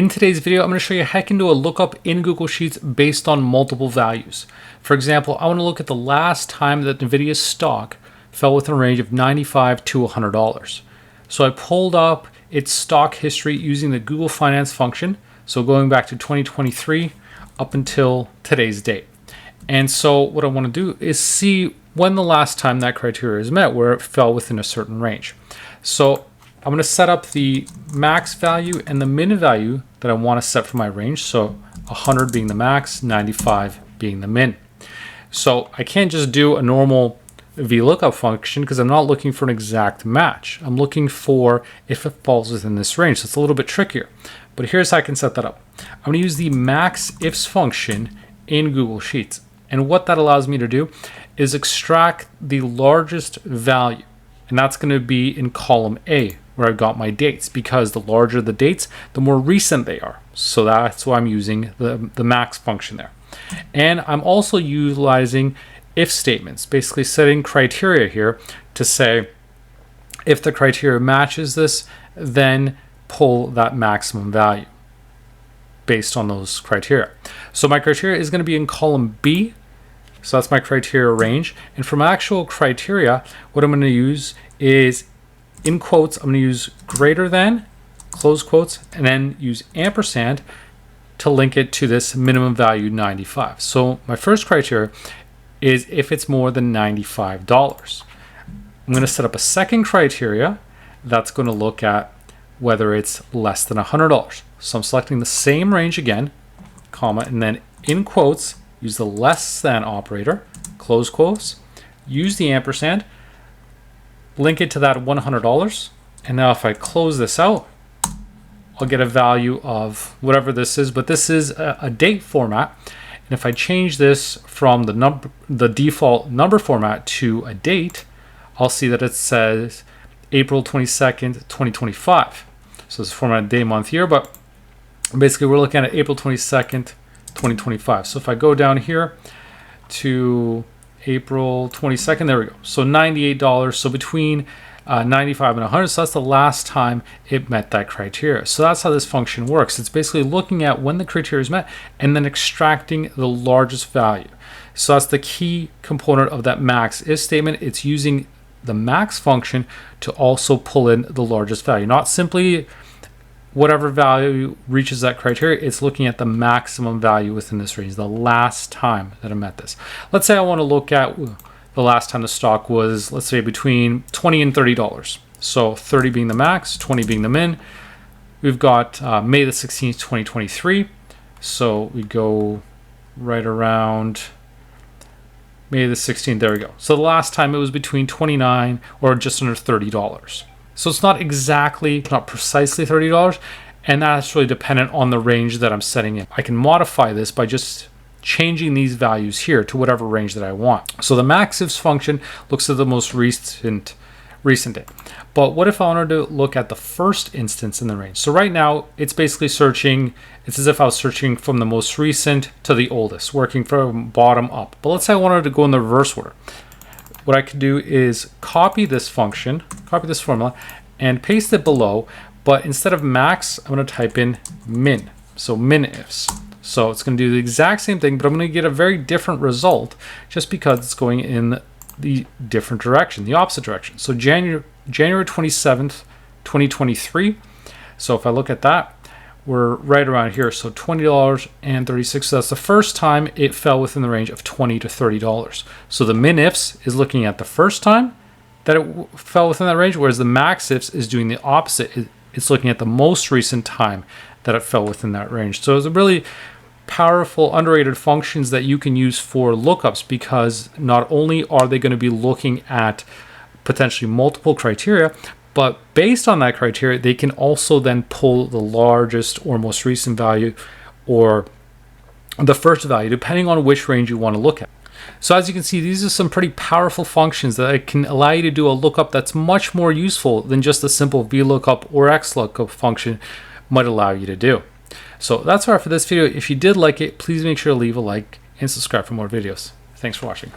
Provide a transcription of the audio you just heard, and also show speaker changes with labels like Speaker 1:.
Speaker 1: In today's video, I'm going to show you how I can do a lookup in Google Sheets based on multiple values. For example, I want to look at the last time that NVIDIA's stock fell within a range of $95 to $100. So I pulled up its stock history using the Google Finance function. So going back to 2023 up until today's date. And so what I want to do is see when the last time that criteria is met where it fell within a certain range. So I'm going to set up the max value and the min value that I want to set for my range. So 100 being the max, 95 being the min. So I can't just do a normal VLOOKUP function because I'm not looking for an exact match. I'm looking for if it falls within this range. So it's a little bit trickier. But here's how I can set that up. I'm going to use the maxifs function in Google Sheets. And what that allows me to do is extract the largest value. And that's going to be in column A, where I've got my dates, because the larger the dates, the more recent they are. So that's why I'm using the max function there. And I'm also utilizing if statements, basically setting criteria here to say, if the criteria matches this, then pull that maximum value based on those criteria. So my criteria is going to be in column B. So that's my criteria range. And from actual criteria, what I'm going to use is in quotes, I'm going to use greater than, close quotes, and then use ampersand to link it to this minimum value 95. So my first criteria is if it's more than $95. I'm going to set up a second criteria that's going to look at whether it's less than $100. So I'm selecting the same range again, comma, and then in quotes, use the less than operator, close quotes, use the ampersand, link it to that $100. And now if I close this out, I'll get a value of whatever this is, but this is a date format. And if I change this from the default number format to a date, I'll see that it says April 22nd, 2025. So it's formatted day, month, year, but basically we're looking at April 22nd, 2025. So if I go down here to April 22nd, there we go. So $98. So between 95 and 100. So that's the last time it met that criteria. So that's how this function works. It's basically looking at when the criteria is met and then extracting the largest value. So that's the key component of that max if statement. It's using the max function to also pull in the largest value, not simply whatever value reaches that criteria. It's looking at the maximum value within this range, the last time that I met this. Let's say I want to look at the last time the stock was, let's say, between $20 and $30. So 30 being the max, 20 being the min. We've got May the 16th, 2023. So we go right around May the 16th, there we go. So the last time it was between 29 or just under $30. So it's not precisely $30, and that's really dependent on the range that I'm setting in. I can modify this by just changing these values here to whatever range that I want. So the maxifs function looks at the most recent date. But what if I wanted to look at the first instance in the range? So right now it's basically searching, it's as if I was searching from the most recent to the oldest, working from bottom up. But let's say I wanted to go in the reverse order. What I could do is copy this function, copy this formula, and paste it below. But instead of max, I'm going to type in min. So minifs. So it's going to do the exact same thing, but I'm going to get a very different result just because it's going in the different direction, the opposite direction. So January 27th, 2023. So if I look at that, we're right around here. So $20.36. So that's the first time it fell within the range of $20 to $30. So the minifs is looking at the first time that it fell within that range, whereas the maxifs is doing the opposite. It's looking at the most recent time that it fell within that range. So it's a really powerful, underrated functions that you can use for lookups, because not only are they going to be looking at potentially multiple criteria, but based on that criteria, they can also then pull the largest or most recent value or the first value, depending on which range you want to look at. So as you can see, these are some pretty powerful functions that can allow you to do a lookup that's much more useful than just a simple VLOOKUP or XLOOKUP function might allow you to do. So that's all for this video. If you did like it, please make sure to leave a like and subscribe for more videos. Thanks for watching.